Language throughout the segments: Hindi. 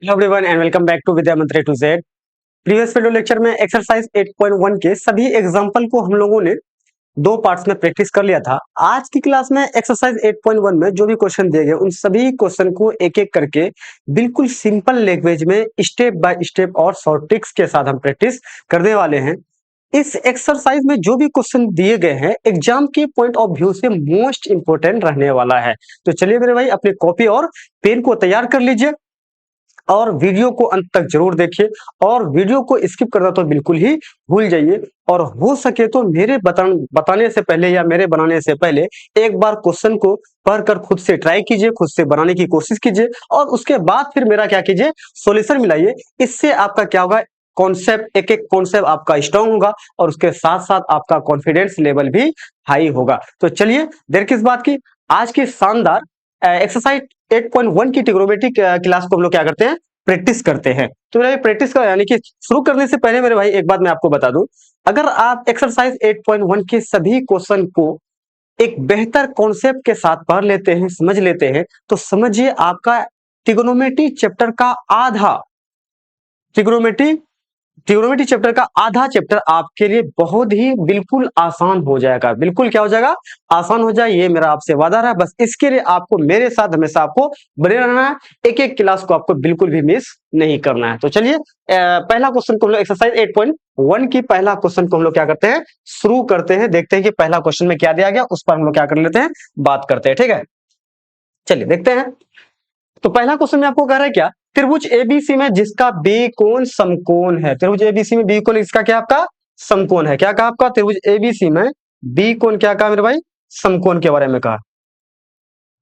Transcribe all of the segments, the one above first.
Hello everyone and welcome back to Vidya Mantra to Z. Previous video lecture में एक्सरसाइज 8.1 के सभी एग्जांपल को हम लोगों ने दो पार्ट्स में प्रैक्टिस कर लिया था। आज की क्लास में एक्सरसाइज 8.1 में जो भी क्वेश्चन दिए गए उन सभी क्वेश्चन को एक एक करके बिल्कुल सिंपल लैंग्वेज में स्टेप बाय स्टेप और शॉर्ट ट्रिक्स के साथ हम प्रैक्टिस करने वाले हैं। इस एक्सरसाइज में जो भी क्वेश्चन दिए गए हैं एग्जाम के पॉइंट ऑफ व्यू से मोस्ट इंपोर्टेंट रहने वाला है। तो चलिए मेरे भाई अपनी कॉपी और पेन को तैयार कर लीजिए और वीडियो को अंत तक जरूर देखिए और वीडियो को स्किप करना तो बिल्कुल ही भूल जाइए। और हो सके तो मेरे बताने से पहले या मेरे बनाने से पहले एक बार क्वेश्चन को पढ़कर खुद से ट्राई कीजिए, खुद से बनाने की कोशिश कीजिए और उसके बाद फिर मेरा क्या कीजिए, सॉल्यूशन मिलाइए। इससे आपका क्या होगा, कॉन्सेप्ट एक एक कॉन्सेप्ट आपका स्ट्रांग होगा और उसके साथ साथ आपका कॉन्फिडेंस लेवल भी हाई होगा। तो चलिए देर किस बात की, आज की शानदार एक्सरसाइज 8.1 की ट्रिग्नोमेट्री क्लास को हम लोग क्या करते हैं, प्रैक्टिस करते हैं। तो मेरा प्रैक्टिस का यानी कि शुरू करने से पहले मेरे भाई एक बात मैं आपको बता दूं, अगर आप एक्सरसाइज 8.1 के सभी क्वेश्चन को एक बेहतर कॉन्सेप्ट के साथ पढ़ लेते हैं, समझ लेते हैं, तो समझिए आपका ट्रिग्नोमेट्री चैप्टर का आधा ट्रिग्नोमेट्री ट्रिग्नोमेट्री चैप्टर का आधा चैप्टर आपके लिए बहुत ही बिल्कुल आसान हो जाएगा। बिल्कुल क्या हो जाएगा, आसान हो जाए, ये मेरा आपसे वादा रहा। बस इसके लिए आपको मेरे साथ हमेशा आपको बने रहना है, एक एक क्लास को आपको बिल्कुल भी मिस नहीं करना है। तो चलिए पहला क्वेश्चन को हम लोग एक्सरसाइज 8.1 की पहला क्वेश्चन को हम लोग क्या करते हैं, शुरू करते हैं। देखते हैं कि पहला क्वेश्चन में क्या दिया गया, उस पर हम लोग क्या कर लेते हैं, बात करते हैं। ठीक है, चलिए देखते हैं। तो पहला क्वेश्चन में आपको कह रहा है क्या, त्रिभुज एबीसी में जिसका बी कोण समकोण है। त्रिभुज एबीसी में बी कोण इसका क्या आपका समकोण है। क्या कहा आपका, त्रिभुज एबीसी में बी कोण क्या कहा मेरे भाई, समकोण के बारे में कहा।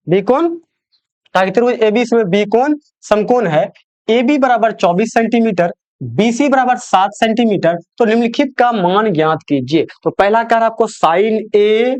बी कोण कहा कि त्रिभुज एबीसी में बी कोण समकोण है। ए बी बराबर 24 सेंटीमीटर, बीसी बराबर 7 सेंटीमीटर। तो निम्नलिखित का मान ज्ञात कीजिए। तो पहला कह रहा है आपको साइन ए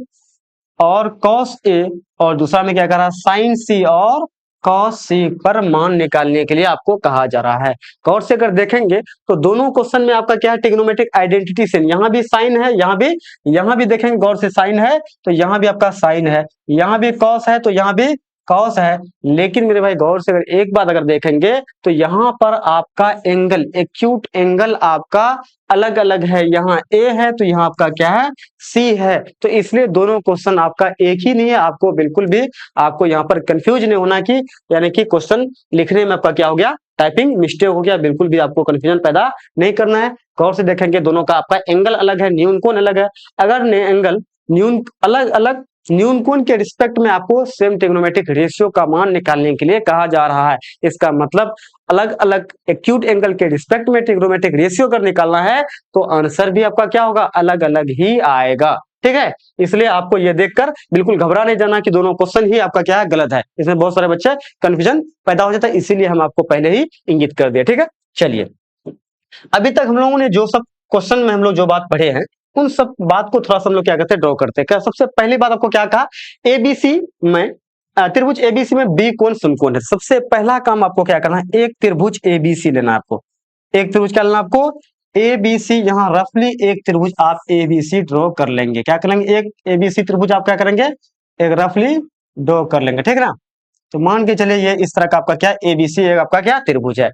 और कॉस ए, और दूसरा में क्या कह रहा है, साइन सी और कॉस सी पर मान निकालने के लिए आपको कहा जा रहा है। गौर से अगर देखेंगे तो दोनों क्वेश्चन में आपका क्या है, ट्रिग्नोमेट्रिक आइडेंटिटी से यहाँ भी साइन है, यहाँ भी देखेंगे गौर से साइन है तो यहाँ भी आपका साइन है, यहाँ भी कॉस है तो यहाँ भी कॉस है। लेकिन मेरे भाई गौर से अगर एक बात अगर देखेंगे तो यहाँ पर आपका एंगल, एक्यूट एंगल आपका अलग अलग है। यहाँ ए है तो यहाँ आपका क्या है, सी है। तो इसलिए दोनों क्वेश्चन आपका एक ही नहीं है। आपको बिल्कुल भी आपको यहाँ पर कंफ्यूज नहीं होना कि यानी कि क्वेश्चन लिखने में आपका क्या हो गया, टाइपिंग मिस्टेक हो गया। बिल्कुल भी आपको कंफ्यूजन पैदा नहीं करना है। गौर से देखेंगे दोनों का आपका एंगल अलग है, न्यून कोण अलग है। अगर एंगल न्यून अलग अलग न्यून कोण के रिस्पेक्ट में आपको सेम ट्रिग्नोमेट्रिक रेशियो का मान निकालने के लिए कहा जा रहा है। इसका मतलब अलग अलग एक्यूट एंगल के रिस्पेक्ट में ट्रिग्नोमेट्रिक रेशियो अगर निकालना है तो आंसर भी आपका क्या होगा, अलग अलग ही आएगा। ठीक है, इसलिए आपको ये देखकर बिल्कुल घबरा नहीं जाना कि दोनों क्वेश्चन ही आपका क्या है, गलत है। इसमें बहुत सारे बच्चे कंफ्यूजन पैदा हो जाता है, इसीलिए हम आपको पहले ही इंगित कर दिया। ठीक है, चलिए अभी तक हम लोगों ने जो सब क्वेश्चन में हम लोग जो बात पढ़े हैं उन सब बात को थोड़ा सा हम लोग क्या करते हैं, ड्रॉ करते हैं। क्या सबसे पहली बात आपको क्या कहा, एबीसी में त्रिभुज एबीसी में बी कोण समकोण है। सबसे पहला काम आपको क्या करना है, एक त्रिभुज एबीसी लेना है आपको। एक त्रिभुज क्या लेना आपको, एबीसी। यहाँ रफली एक त्रिभुज आप एबीसी ड्रॉ कर लेंगे। क्या कर लेंगे, एक एबीसी त्रिभुज आप क्या करेंगे, एक रफली ड्रॉ कर लेंगे। ठीक है ना, तो मान के चलिए ये इस तरह का आपका क्या एबीसी एक आपका क्या त्रिभुज है।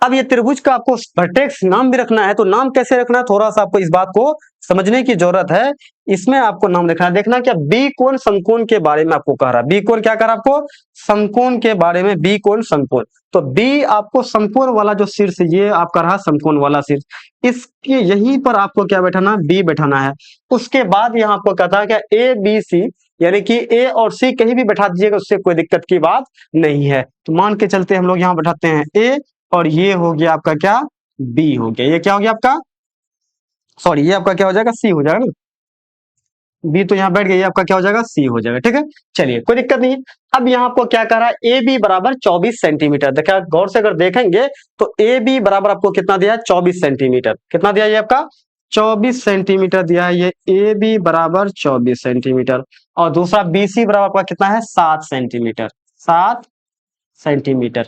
अब ये त्रिभुज का आपको वर्टेक्स नाम भी रखना है। तो नाम कैसे रखना है, थोड़ा सा आपको इस बात को समझने की जरूरत है। इसमें आपको नाम लिखना है, देखना क्या बी कोण समकोण के बारे में आपको कह रहा है। बी कोण क्या कह रहा है आपको, समकोण के बारे में, बी कोण समकोण। तो बी आपको समकोण वाला जो शीर्ष, ये आपका रहा समकोण वाला शीर्ष, इसके यहीं पर आपको क्या बैठाना, बी बैठाना है। उसके बाद यहाँ आपको कहता है क्या, ए बी सी, यानी कि ए और सी कहीं भी बैठा दीजिएगा, उससे कोई दिक्कत की बात नहीं है। तो मान के चलते हम लोग यहाँ बैठाते हैं ए, और ये हो गया आपका क्या, बी हो गया। ये क्या हो गया आपका, सॉरी ये आपका क्या हो जाएगा, सी हो जाएगा ना। बी तो यहाँ बैठ गया, ये आपका क्या हो जाएगा, सी हो जाएगा। ठीक है, चलिए कोई दिक्कत नहीं है। अब यहाँ आपको क्या कह रहा है, ए बी बराबर 24 सेंटीमीटर। देखा गौर से अगर देखेंगे तो ए बी बराबर आपको कितना दिया है, 24 सेंटीमीटर। कितना दिया ये आपका, 24 सेंटीमीटर दिया है। ये ए बी बराबर 24 सेंटीमीटर और दूसरा बी सी बराबर आपका कितना है, 7 सेंटीमीटर। 7 सेंटीमीटर,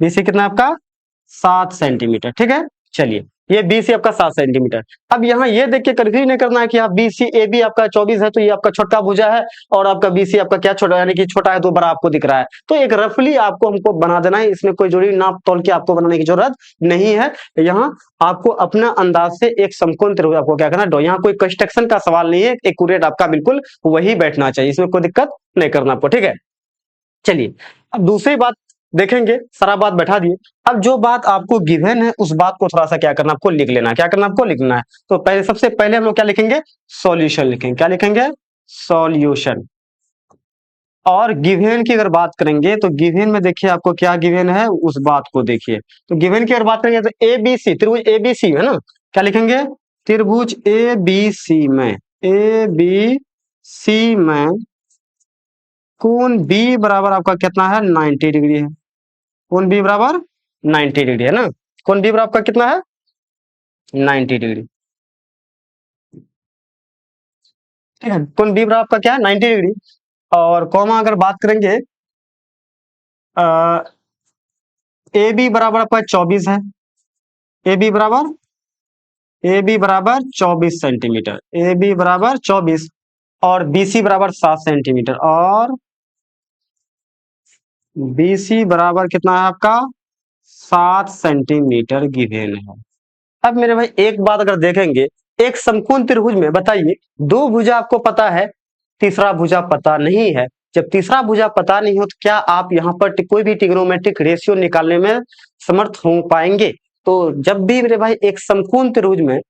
बीसी कितना आपका, 7 सेंटीमीटर। ठीक है, चलिए ये BC आपका 7 सेंटीमीटर। अब यहाँ ये देख के कंफ्यूज नहीं करना है कि BC AB आपका 24 है तो ये आपका छोटा भुजा है और आपका BC आपका क्या छोटा, यानी कि छोटा है तो बड़ा आपको दिख रहा है। तो एक रफली आपको हमको बना देना है, इसमें कोई जोड़ी नाप तोल के आपको बनाने की जरूरत नहीं है। यहाँ आपको अपना अंदाज से एक समकोण त्रिभुज आपको क्या करना है, यहाँ कोई कंस्ट्रक्शन का सवाल नहीं है, एक्यूरेट आपका बिल्कुल वही बैठना चाहिए, इसमें कोई दिक्कत नहीं करना आपको, ठीक है। चलिए अब दूसरी बात देखेंगे, सारा बात बैठा दिए। अब जो बात आपको गिवन है उस बात को थोड़ा सा क्या करना, आपको लिख लेना है। क्या करना आपको, लिखना है। तो पहले सबसे पहले हम लोग क्या लिखेंगे, सॉल्यूशन लिखेंगे। क्या लिखेंगे, सॉल्यूशन। और गिवन की अगर बात करेंगे तो गिवन में देखिए आपको क्या गिवन है उस बात को देखिए। तो गिवन की अगर बात करेंगे तो ABC त्रिभुज ABC है ना, क्या लिखेंगे, त्रिभुज ABC में, ABC में कोण B बराबर आपका कितना है, 90 डिग्री है। कोण B बराबर 90 डिग्री है ना, कोण B बराबर आपका कितना है, 90 डिग्री, ठीक है। कोण B बराबर आपका क्या है, 90 डिग्री। और कॉमा अगर बात करेंगे AB बराबर आपका 24 है, AB बराबर 24 सेंटीमीटर, AB बराबर 24 और BC बराबर 7 सेंटीमीटर और BC बराबर कितना है आपका 7 सेंटीमीटर गिवन है। अब मेरे भाई एक बात अगर देखेंगे, एक समकोण त्रिभुज में बताइए दो भुजा आपको पता है, तीसरा भुजा पता नहीं है। जब तीसरा भुजा पता नहीं हो तो क्या आप यहाँ पर कोई भी ट्रिग्नोमेट्रिक रेशियो निकालने में समर्थ हो पाएंगे। तो जब भी मेरे भाई एक समकोण त्रिभुज में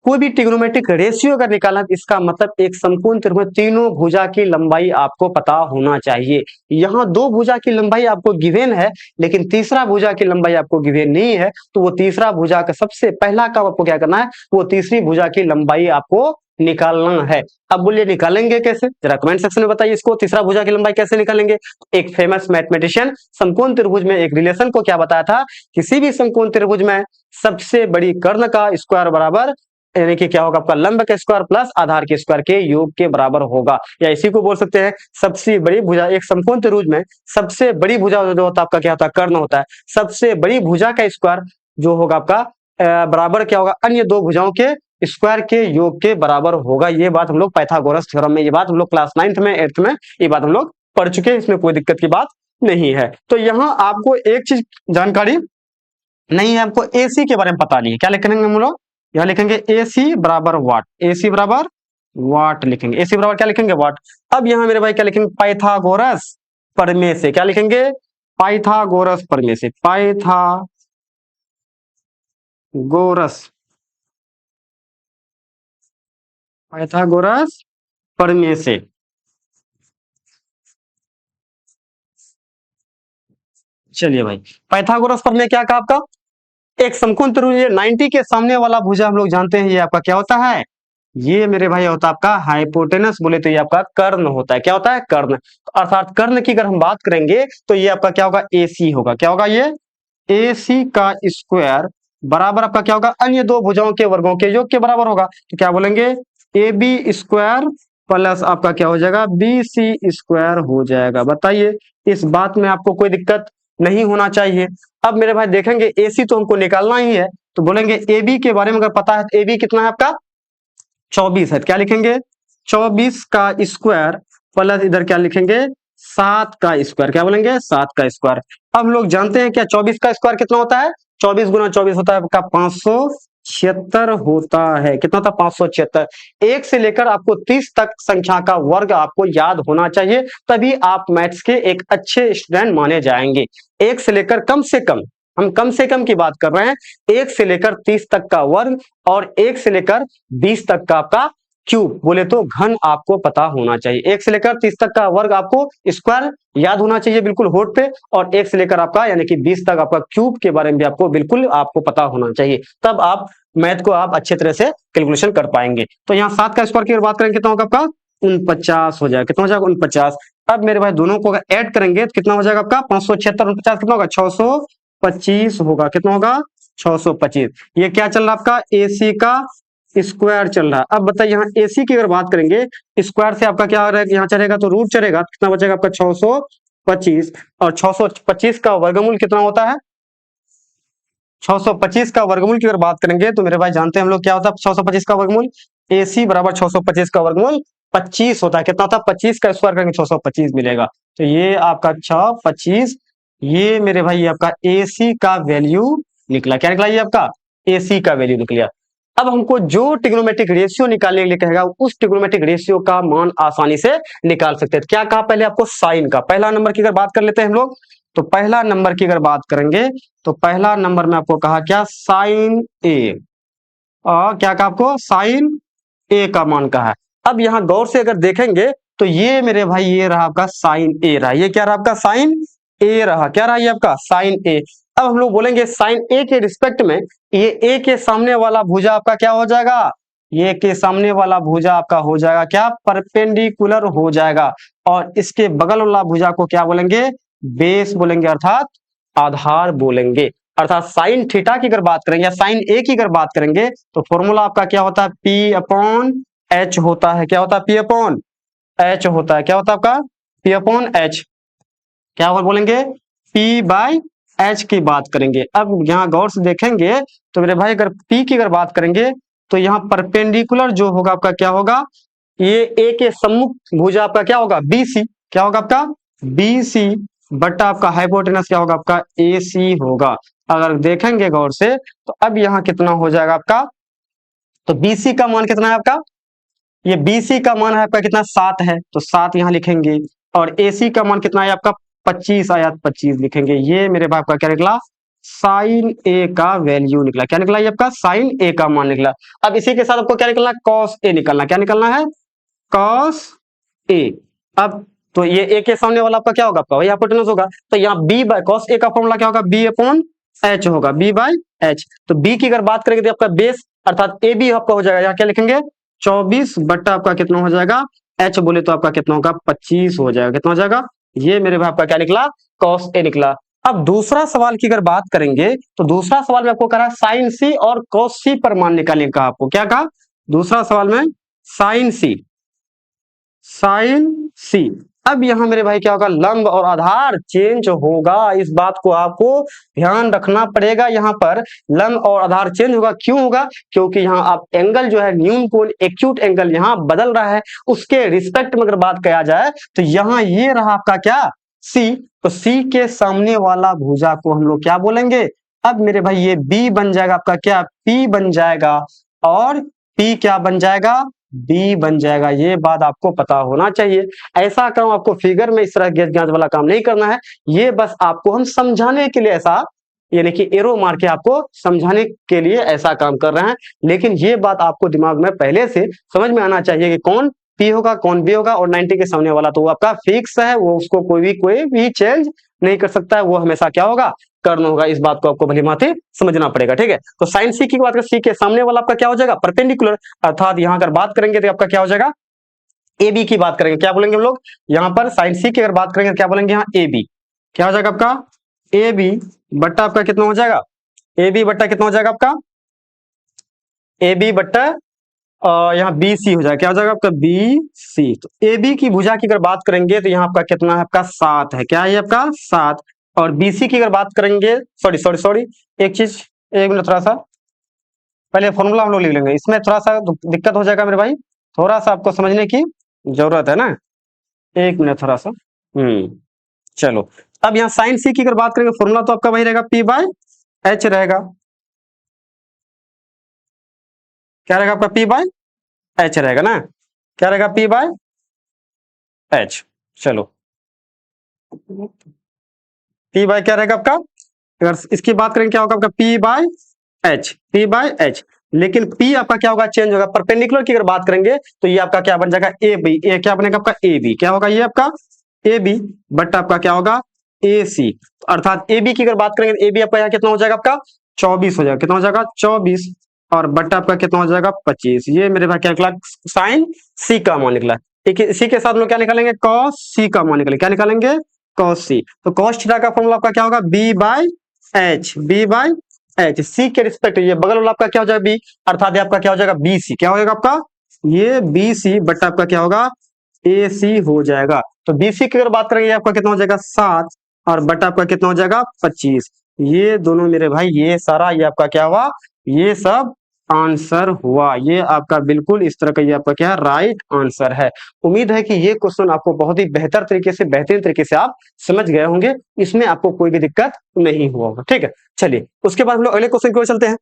कोई भी ट्रिग्नोमेट्रिक रेशियो अगर निकालना, इसका मतलब एक समकोण त्रिभुज में तीनों भुजा की लंबाई आपको पता होना चाहिए। यहाँ दो भुजा की लंबाई आपको गिवन है लेकिन तीसरा भुजा की लंबाई आपको गिवन नहीं है, तो वो तीसरा भुजा का सबसे पहला काम आपको क्या करना है, वो तीसरी भुजा की लंबाई आपको निकालना है। अब बोलिए निकालेंगे कैसे, जरा कमेंट सेक्शन में बताइए इसको, तीसरा भुजा की लंबाई कैसे निकालेंगे। एक फेमस मैथमेटिशियन समकोण त्रिभुज में एक रिलेशन को क्या बताया था, किसी भी समकोण त्रिभुज में सबसे बड़ी कर्ण का स्क्वायर बराबर, यानी कि क्या होगा आपका लंब का स्क्वायर प्लस आधार के स्क्वायर के योग के बराबर होगा। या इसी को बोल सकते हैं सबसे बड़ी भुजा, एक समकोण त्रिभुज में सबसे बड़ी भुजा जो होता है आपका क्या होता है, कर्ण होता है। सबसे बड़ी भुजा का स्क्वायर जो होगा आपका बराबर क्या होगा, अन्य दो भुजाओं के स्क्वायर के योग के बराबर होगा। ये बात हम लोग पाइथागोरस थ्योरम में, ये बात हम लोग क्लास 9th में 8th में ये बात हम लोग पढ़ चुके हैं, इसमें कोई दिक्कत की बात नहीं है। तो यहाँ आपको एक चीज जानकारी नहीं है, आपको AC के बारे में पता नहीं है। क्या लिखेंगे हम लोग, यहाँ लिखेंगे AC बराबर वाट, AC बराबर वाट लिखेंगे, AC बराबर क्या लिखेंगे, वाट। अब यहाँ मेरे भाई क्या लिखेंगे, पाइथागोरस प्रमेय से, क्या लिखेंगे, पाइथागोरस प्रमेय से, पाइथागोरस प्रमेय से। चलिए भाई, पाइथागोरस प्रमेय क्या कहा आपका, एक समकोण त्रिभुज 90 के सामने वाला भुजा हम लोग जानते हैं ये आपका क्या होता है, ये मेरे भाई होता है आपका हाइपोटेनस, बोले तो ये आपका कर्ण होता है। क्या होता है, कर्ण। अर्थात कर्ण की अगर हम बात करेंगे तो ये आपका क्या होगा, AC होगा। क्या होगा, ये AC का स्क्वायर बराबर आपका क्या होगा, अन्य दो भुजाओं के वर्गों के योग के बराबर होगा। तो क्या बोलेंगे, AB स्क्वायर प्लस आपका क्या हो जाएगा, BC स्क्वायर हो जाएगा। बताइए, इस बात में आपको कोई दिक्कत नहीं होना चाहिए। अब मेरे भाई देखेंगे AC तो हमको निकालना ही है, तो बोलेंगे AB के बारे में अगर पता है तो AB कितना है आपका 24 है। क्या लिखेंगे, 24 का स्क्वायर प्लस इधर क्या लिखेंगे, 7 का स्क्वायर। क्या बोलेंगे, 7 का स्क्वायर। अब लोग जानते हैं क्या 24 का स्क्वायर कितना होता है, 24 गुना 24 होता है आपका 576 होता है। कितना होता है, 576। एक से लेकर आपको 30 तक संख्या का वर्ग आपको याद होना चाहिए, तभी आप मैथ्स के एक अच्छे स्टूडेंट माने जाएंगे। एक से लेकर कम से कम, हम कम से कम की बात कर रहे हैं, 1 से लेकर 30 तक का वर्ग और 1 से लेकर 20 तक का आपका क्यूब, बोले तो घन आपको पता होना चाहिए। 1 से लेकर 30 तक का वर्ग आपको स्क्वायर याद होना चाहिए बिल्कुल होठ पे, और 1 से लेकर आपका यानी कि 20 तक आपका क्यूब के बारे में भी आपको बिल्कुल आपको पता होना चाहिए, तब आप मैथ को आप अच्छे तरह से कैलकुलेशन कर पाएंगे। तो यहाँ 7 का स्क्वायर की बात करेंगे कितना होगा आपका, 49 हो जाएगा। कितना हो जाएगा, 49। अब मेरे भाई दोनों को अगर ऐड करेंगे तो कितना हो जाएगा आपका 576 49 कितना होगा, 625 होगा। कितना होगा, 625। ये क्या चल रहा है आपका, AC का स्क्वायर चल रहा है। अब बताइए यहाँ AC की अगर बात करेंगे, स्क्वायर से आपका क्या हो रहा है, यहाँ चलेगा तो रूट चलेगा, कितना बचेगा आपका 625, और 625 का वर्गमूल कितना होता है, 625 का वर्गमूल की अगर बात करेंगे तो मेरे भाई जानते हैं हम लोग क्या होता है 625 का वर्गमूल, AC बराबर 625 का वर्गमूल 25 होता है। कितना होता है 25 का स्क्वायर करेंगे 625 मिलेगा। तो ये आपका 625, ये मेरे भाई आपका AC का वैल्यू निकला। क्या निकला? ये आपका AC का वैल्यू निकला। अब हमको जो ट्रिग्नोमेट्रिक रेशियो निकालने के लिए कहेगा उस ट्रिग्नोमेट्रिक रेशियो का मान आसानी से निकाल सकते हैं। क्या कहा पहले आपको? साइन का। पहला नंबर की अगर बात कर लेते हैं हम लोग, तो पहला नंबर की अगर बात करेंगे तो पहला नंबर में आपको कहा क्या? साइन ए। और क्या कहा आपको? साइन ए का मान कहा है। अब यहाँ गौर से अगर देखेंगे तो ये मेरे भाई ये रहा आपका साइन ए रहा। ये क्या रहा आपका? साइन ए रहा। क्या रहा ये आपका? साइन ए। अब हम लोग बोलेंगे साइन ए के रिस्पेक्ट में ये ए के सामने वाला भुजा आपका क्या हो जाएगा? ये के सामने वाला भुजा आपका हो जाएगा क्या? परपेंडिकुलर हो जाएगा। और इसके बगल वाला भुजा को क्या बोलेंगे? बेस बोलेंगे, अर्थात आधार बोलेंगे। अर्थात साइन थीटा की अगर बात करेंगे या साइन ए की अगर बात करेंगे तो फॉर्मूला आपका क्या होता है? पी अपॉन एच होता है। क्या होता है? पी अपॉन एच होता है। क्या होता है आपका? P upon H. क्या और बोलेंगे? पी बाई एच की बात करेंगे। अब यहाँ गौर से देखेंगे तो मेरे भाई अगर पी की अगर बात करेंगे तो यहाँ परपेंडिकुलर जो होगा आपका क्या होगा? ये ए के सम्मुख भुजा आपका क्या होगा? BC। क्या होगा आपका? BC बटा आपका हाइपोटेनस क्या होगा? आपका AC होगा। अगर देखेंगे गौर से तो अब यहाँ कितना हो जाएगा आपका? तो BC का मान कितना है आपका? ये BC का मान है आपका कितना? 7 है, तो 7 यहाँ लिखेंगे। और AC का मान कितना है आपका? 25 आया, 25 लिखेंगे। ये मेरे बाप का क्या निकला? साइन ए का वैल्यू निकला। क्या निकला? ये आपका साइन ए का मान निकला। अब इसी के साथ आपको क्या निकलना? कॉस ए निकलना। क्या निकलना है? Cos A. अब तो ये ए के सामने वाला आपका क्या होगा? आपका वही हाइपोटेनस होगा। तो यहाँ बी बाय कॉस ए का फॉर्मूला क्या होगा? बी अपॉन एच होगा। B by H. तो बी की अगर बात करेंगे तो आपका बेस अर्थात ए बी आपका हो जाएगा। यहाँ क्या लिखेंगे? 24 बट्टा आपका कितना हो जाएगा? एच बोले तो आपका कितना होगा? 25 हो जाएगा। कितना हो जाएगा? ये मेरे भाई आपका क्या निकला? कॉस ए निकला। अब दूसरा सवाल की अगर बात करेंगे तो दूसरा सवाल में आपको कहा साइन सी और कॉस सी पर मान निकालने का। आपको क्या कहा दूसरा सवाल में? साइन सी। साइन सी। अब यहाँ मेरे भाई क्या होगा? लंब और आधार चेंज होगा। इस बात को आपको ध्यान रखना पड़ेगा। यहाँ पर लंब और आधार चेंज होगा। क्यों होगा? क्योंकि यहाँ आप एंगल जो है न्यून कोण एक्यूट एंगल यहाँ बदल रहा है। उसके रिस्पेक्ट में अगर बात किया जाए तो यहाँ ये रहा आपका क्या? सी। तो सी के सामने वाला भुजा को हम लोग क्या बोलेंगे? अब मेरे भाई ये बी बन जाएगा आपका क्या? पी बन जाएगा। और पी क्या बन जाएगा? बी बन जाएगा। ये बात आपको पता होना चाहिए। ऐसा काम आपको फिगर में इस तरह गेज गांच वाला काम नहीं करना है। ये बस आपको हम समझाने के लिए ऐसा यानी कि एरो मार के आपको समझाने के लिए ऐसा काम कर रहे हैं। लेकिन ये बात आपको दिमाग में पहले से समझ में आना चाहिए कि कौन पी होगा कौन बी होगा। और 90 के सामने वाला तो वो आपका फिक्स है, वो उसको कोई भी चेंज नहीं कर सकता है। वो हमेशा क्या होगा? कर्ण होगा। इस बात को आपको भली भांति समझना पड़ेगा। ठीक है, तो साइन सी की बात करें, सी के सामने वाला आपका क्या हो जाएगा? परपेंडिकुलर। अर्थात यहां अगर बात करेंगे तो आपका क्या हो जाएगा? ए बी की बात करेंगे। क्या बोलेंगे हम लोग यहाँ पर? साइन सी की अगर बात करेंगे तो क्या बोलेंगे? यहाँ ए बी। क्या हो जाएगा आपका? ए बी बट्टा आपका कितना हो जाएगा? ए बी बट्टा कितना हो जाएगा आपका? ए बी बट्टा यहाँ बी सी हो जाएगा। क्या हो जाएगा आपका? B C. तो ए बी की भुजा की अगर बात करेंगे तो यहाँ आपका कितना है? आपका 7 है। क्या है आपका? 7। और बीसी की अगर बात करेंगे, सॉरी सॉरी सॉरी, एक चीज, एक मिनट, थोड़ा सा पहले फॉर्मूला हम लोग लिख लेंगे। इसमें थोड़ा सा दिक्कत हो जाएगा मेरे भाई, थोड़ा सा आपको समझने की जरूरत है ना। एक मिनट थोड़ा सा। चलो, अब यहाँ साइन सी की अगर बात करेंगे फॉर्मूला तो आपका वही रहेगा, पी बाय एच रहेगा। क्या रहेगा आपका? पी बाय एच रहेगा ना। क्या रहेगा? P by H. चलो, पी बाय क्या रहेगा आपका? अगर इसकी बात करेंगे क्या होगा आपका? P by H. P by H. लेकिन पी आपका क्या होगा? चेंज होगा। परपेंडिकुलर की अगर बात करेंगे तो ये आपका क्या बन जाएगा? A B. ए क्या बनेगा आपका? A B. क्या होगा ये आपका? ए बी बट आपका क्या होगा? ए सी। अर्थात ए बी की अगर बात करेंगे, ए बी आपका यहाँ कितना हो जाएगा? आपका 24 हो जाएगा। कितना हो जाएगा? 24। और बट आपका कितना हो जाएगा? 25। ये मेरे भाई क्या निकला? साइन सी का मान निकला। इसी के साथ में क्या निकालेंगे? कॉस सी का मान निकलेगा। क्या निकालेंगे? Cos C. तो कॉस थीटा का फॉर्मूला आपका क्या होगा? B by H. B by H. C के रिस्पेक्ट ये बगल वाला आपका क्या हो जाएगा? बी। अर्थात आपका क्या हो जाएगा? B C. क्या होगा आपका? ये बी सी बट आपका क्या होगा? ए सी हो जाएगा। तो बी सी की अगर बात करेंगे आपका कितना हो जाएगा? 7। और बट आपका कितना हो जाएगा? 25। ये दोनों मेरे भाई, ये सारा ये आपका क्या हुआ, ये सब आंसर हुआ। ये आपका बिल्कुल इस तरह का ये आपका क्या है, राइट आंसर है। उम्मीद है कि ये क्वेश्चन आपको बहुत ही बेहतर तरीके से, बेहतरीन तरीके से आप समझ गए होंगे, इसमें आपको कोई भी दिक्कत नहीं हुआ होगा। ठीक है, चलिए उसके बाद हम लोग अगले क्वेश्चन की ओर चलते हैं।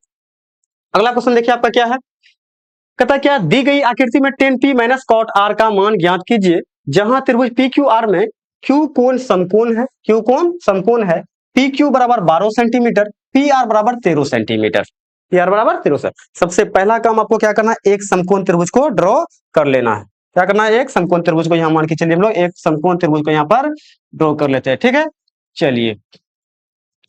अगला क्वेश्चन देखिए आपका क्या है, कहता क्या, दी गई आकृति में tan p minus cot r का मान ज्ञात कीजिए जहां त्रिभुज पी क्यू आर में क्यू कोण समकोण है, क्यू कोण समकोण है, पी क्यू बराबर 12 सेंटीमीटर, पी आर बराबर 13 सेंटीमीटर, पी आर बराबर 13 सेंटीमीटर। सबसे पहला काम आपको क्या करना है, एक समकोण त्रिभुज को ड्रॉ कर लेना है। क्या करना है, एक समकोण त्रिभुज को यहाँ मान के चलिए हम लोग एक समकोण त्रिभुज को यहाँ पर ड्रॉ कर लेते हैं। ठीक है, चलिए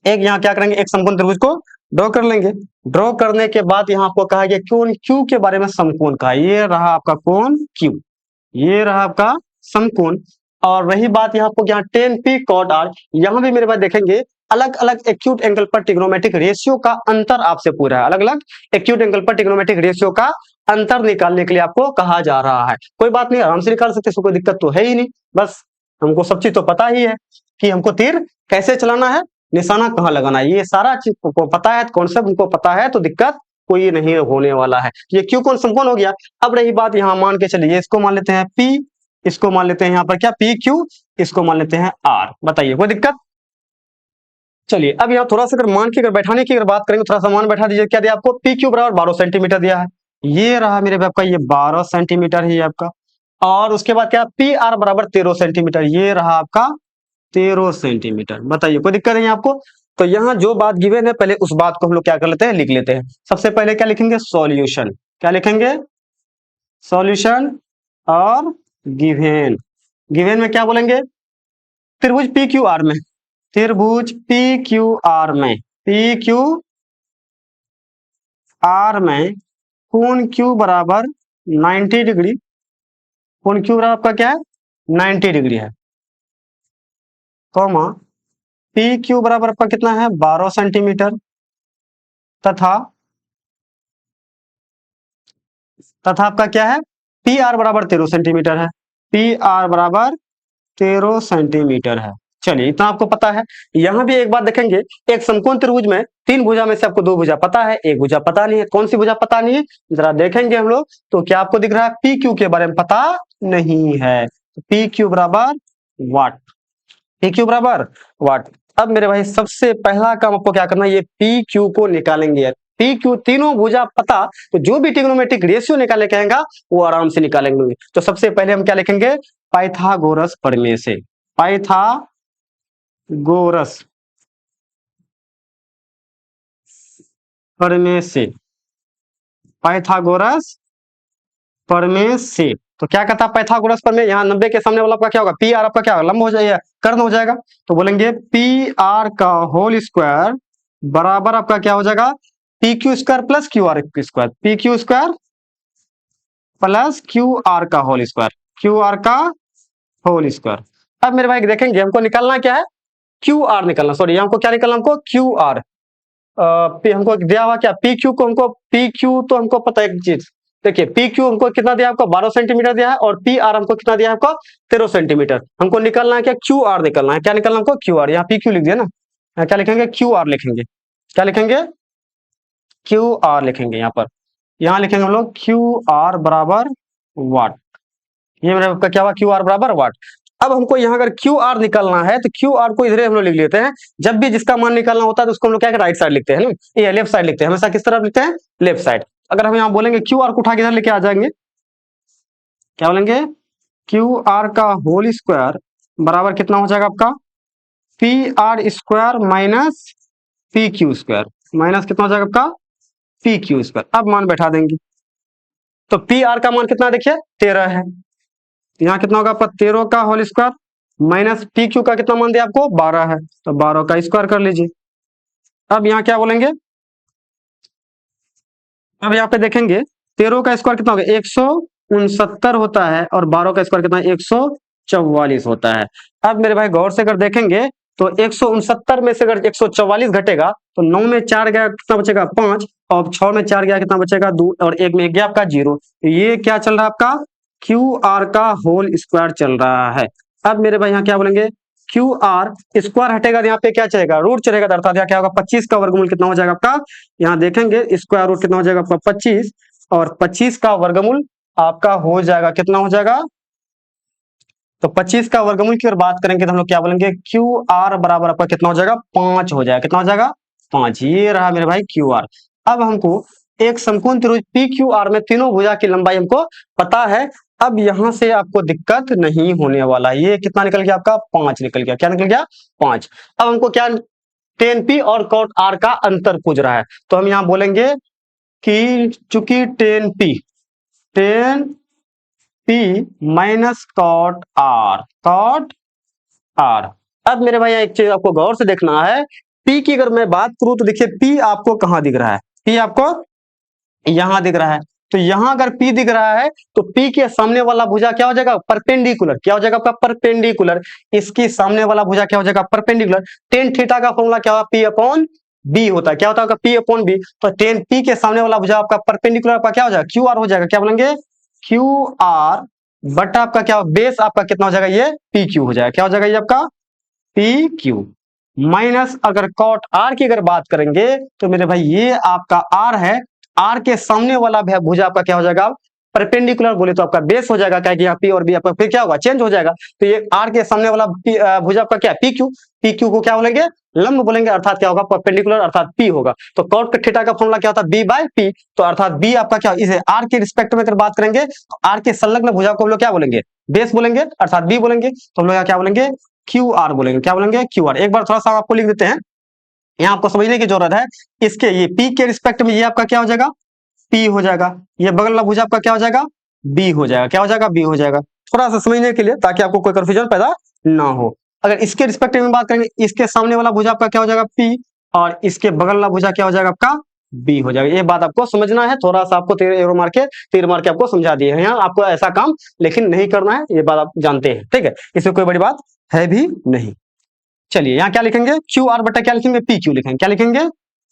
एक यहाँ क्या करेंगे, एक समकोण त्रिभुज को ड्रॉ कर लेंगे। ड्रॉ करने के बाद यहाँ आपको कहा गया कोण क्यू के बारे में, समकोण का, ये रहा आपका कोण क्यू, ये रहा आपका समकोण। और रही बात यहाँ आपको यहाँ tan p cot r, यहाँ भी मेरे पास देखेंगे अलग अलग एक्यूट एंगल पर ट्रिग्नोमेट्रिक रेशियो का अंतर आपसे पूरा है, अलग अलग एक्यूट एंगल पर ट्रिग्नोमेट्रिक रेशियो का अंतर निकालने के लिए आपको कहा जा रहा है। कोई बात नहीं, आराम से निकाल सकते, इसमें कोई दिक्कत तो है ही नहीं। बस हमको सब चीज तो पता ही है कि हमको तीर कैसे चलाना है, निशाना कहाँ लगाना है, ये सारा चीज को पता है, कॉन्सेप्ट हमको पता है, तो दिक्कत कोई नहीं होने वाला है। ये क्यू कोण समकोण हो गया। अब रही बात यहाँ मान के चलिए, इसको मान लेते हैं P, इसको मान लेते हैं यहाँ पर क्या पी क्यू, इसको मान लेते हैं R। बताइए कोई दिक्कत? चलिए अब यहाँ थोड़ा सा अगर मान की, अगर बैठाने की अगर बात करेंगे, थोड़ा सा मान बैठा दीजिए। क्या दिया आपको, पी क्यू बराबर 12 सेंटीमीटर दिया है, ये रहा मेरे भाई आपका ये 12 सेंटीमीटर है ये आपका। और उसके बाद क्या, पी आर बराबर 13 सेंटीमीटर, ये रहा आपका 13 सेंटीमीटर। बताइए कोई दिक्कत नहीं आपको? तो यहाँ जो बात गिवन है, पहले उस बात को हम लोग क्या कर लेते हैं, लिख लेते हैं। सबसे पहले क्या लिखेंगे, सॉल्यूशन। क्या लिखेंगे, सॉल्यूशन। और गिवन, गिवन में क्या बोलेंगे, त्रिभुज पी क्यू आर में, त्रिभुज पी क्यू आर में, पी क्यू आर में कोण क्यू बराबर 90 डिग्री, कोण क्यू बराबर आपका क्या है 90 डिग्री है, कॉमा पी क्यू बराबर आपका कितना है 12 सेंटीमीटर, तथा आपका क्या है, पी आर बराबर 13 सेंटीमीटर है, पी आर बराबर 13 सेंटीमीटर है। चलिए इतना आपको पता है। यहां भी एक बात देखेंगे, एक समकोण त्रिभुज में तीन भुजा में से आपको दो भुजा पता है, एक भुजा पता नहीं है। कौन सी भुजा पता नहीं है, जरा देखेंगे हम लोग, तो क्या आपको दिख रहा है, पी क्यू के बारे में पता नहीं है। पी क्यू बराबर वाट, पी क्यू बराबर वाट। अब मेरे भाई सबसे पहला काम आपको क्या करना है, ये पी क्यू को निकालेंगे। पी क्यू तीनों भुजा पता, तो जो भी ट्रिग्नोमेट्रिक रेशियो निकाले कहेगा वो आराम से निकालेंगे। तो सबसे पहले हम क्या लिखेंगे, पाइथागोरस प्रमेय से, पाइथागोरस प्रमेय से, पाइथागोरस प्रमेय से। तो क्या कहता है पाइथागोरस प्रमेय, यहाँ 90 के सामने वाला आपका क्या होगा, पी आर आपका क्या लंब हो जाएगा, कर्ण हो जाएगा। तो बोलेंगे पी आर का होल स्क्वायर बराबर आपका क्या हो जाएगा, P Q square plus Q R square, P Q square plus Q R का होल स्क्वायर, क्यू आर का होल स्क्वायर। अब मेरे भाई देखेंगे हमको निकालना क्या है, क्यू आर निकालना, सॉरी हमको क्या निकालना, हमको क्यू आर। हमको दिया हुआ क्या, पी क्यू को हमको, पी क्यू तो हमको पता है एक चीज, देखिए पी क्यू हमको कितना दिया आपको 12 सेंटीमीटर दिया है, और पी आर हमको कितना दिया है आपको 13 सेंटीमीटर। हमको निकालना है क्या, क्यू आर निकालना है। क्या निकालना हमको, क्यू आर। यहाँ पी क्यू लिख दिया ना, यहाँ क्या लिखेंगे, क्यू आर लिखेंगे। क्या लिखेंगे, क्यू आर लिखेंगे। यहाँ पर यहाँ लिखेंगे हम लोग क्यू आर बराबर वाट। ये मेरा आपका क्या हुआ, क्यू आर बराबर वाट। अब हमको यहाँ अगर क्यू आर निकालना है, तो क्यू आर को इधर हम लोग लिख लेते हैं। जब भी जिसका मान निकालना होता है तो उसको हम लोग क्या राइट साइड लिखते हैं ना, ये लेफ्ट साइड लिखते हैं, हमेशा किस तरफ लिखते हैं, लेफ्ट साइड। अगर हम यहाँ बोलेंगे क्यू आर को उठा के इधर लेके आ जाएंगे, क्या बोलेंगे, क्यू आर का होल स्क्वायर बराबर कितना हो जाएगा आपका, P R square minus P Q square, minus कितना हो जाएगा आपका, पी क्यू स्क्वायर। अब मान बैठा देंगे, तो पी आर का मान कितना देखिए 13 है, यहाँ कितना होगा आपका 13 का whole square, minus P Q का कितना मान दिया आपको 12 है, तो 12 का स्क्वायर कर लीजिए। अब यहाँ क्या बोलेंगे, अब यहाँ पे देखेंगे 13 का स्क्वायर कितना होगा 169 होता है, और 12 का स्क्वायर कितना 144 होता है। अब मेरे भाई गौर से अगर देखेंगे तो 169 में से अगर 144 घटेगा तो 9 में 4 गया कितना बचेगा 5, और 6 में 4 गया कितना बचेगा 2, और 1 में गया आपका 0। ये क्या चल रहा है आपका, क्यू आर का होल स्क्वायर चल रहा है। अब मेरे भाई यहाँ क्या बोलेंगे, क्यू आर स्क्वायर हटेगा तो यहाँ पे क्या चलेगा, रूट चलेगा, तो अर्थात यहाँ क्या होगा 25 का वर्गमूल कितना हो जाएगा आपका, यहाँ देखेंगे स्क्वायर रूट कितना हो जाएगा आपका 25, और 25 का वर्गमूल आपका हो जाएगा कितना हो जाएगा, तो 25 का वर्गमूल की अगर बात करेंगे तो हम लोग क्या बोलेंगे, क्यू आर बराबर आपका कितना हो जाएगा, 5 हो जाएगा, कितना हो जाएगा 5। ये रहा मेरे भाई क्यू आर। अब हमको एक समकोण त्रिभुज पी क्यू आर में तीनों भुजा की लंबाई हमको पता है। अब यहां से आपको दिक्कत नहीं होने वाला। ये कितना निकल गया आपका, 5 निकल गया। क्या निकल गया, 5। अब हमको क्या टेन पी और कॉट आर का अंतर पूछ रहा है, तो हम यहाँ बोलेंगे कि चूंकि ten P minus cot R. अब मेरे भाई एक चीज आपको गौर से देखना है, पी की अगर मैं बात करूं तो देखिए पी आपको कहां दिख रहा है, पी आपको यहां दिख रहा है। तो यहां अगर पी दिख रहा है तो पी के सामने वाला भुजा क्या हो जाएगा, परपेंडिकुलर। क्या हो जाएगा आपका, परपेंडिकुलर। इसकी सामने वाला भुजा क्या हो जाएगा, परपेंडिकुलर। टेन थीटा का फॉर्मूला क्या होगा, पी अपॉन बी होता है। क्या होता है पी अपॉन बी। तो टेन पी के सामने वाला भुजा आपका परपेंडिकुलर आपका क्या हो जाएगा, क्यू आर हो जाएगा। क्या बोलेंगे, क्यू आर बटा आपका क्या बेस आपका कितना हो जाएगा, ये पी क्यू हो जाएगा। क्या हो जाएगा ये आपका पी क्यू माइनस अगर कॉट आर की अगर बात करेंगे तो मेरे भाई ये आपका आर है, आर के सामने वाला भुजा आपका क्या हो जाएगा, परपेंडिकुलर बोले तो आपका बेस हो जाएगा। क्या कि यहाँ पी और बी आपका फिर क्या होगा, चेंज हो जाएगा। तो ये आर के सामने वाला भुजा आपका क्या, पी क्यू को क्या बोलेंगे, लंब बोलेंगे, अर्थात क्या होगा, परपेंडिकुलर अर्थात पी होगा। तो कॉट थीटा का फॉर्मूला क्या होता है, बी बाय पी। तो अर्थात बी आपका क्या, इसे आर के रिस्पेक्ट में अगर बात करेंगे तो आर के संलग्न भुजा को हम लोग क्या बोलेंगे, बेस बोलेंगे, अर्थात बी बोलेंगे। तो हम लोग क्या बोलेंगे, क्यू आर बोलेंगे। क्या बोलेंगे, क्यू आर। एक बार थोड़ा सा आपको लिख देते हैं, यहाँ आपको समझने की जरूरत है। इसके ये पी के रिस्पेक्ट में ये आपका क्या हो जाएगा, पी हो जाएगा। ये बगल वाला भुजा आपका क्या हो जाएगा, बी हो जाएगा। क्या हो जाएगा, बी हो जाएगा। थोड़ा सा समझने के लिए, ताकि आपको कोई कंफ्यूजन पैदा ना हो। अगर इसके रिस्पेक्ट में बात करेंगे, इसके सामने वाला भुजा आपका क्या हो जाएगा, पी, और इसके बगल वाला भुजा क्या हो जाएगा आपका, बी हो जाएगा। ये बात आपको समझना है। थोड़ा सा आपको तीर मार के आपको समझा दिए हैं। यहाँ आपको ऐसा काम लेकिन नहीं करना है, ये बात आप जानते हैं, ठीक है। इसमें कोई बड़ी बात है भी नहीं। चलिए यहाँ क्या लिखेंगे, क्यू आर बटा क्या लिखेंगे, पी क्यू लिखेंगे। क्या लिखेंगे,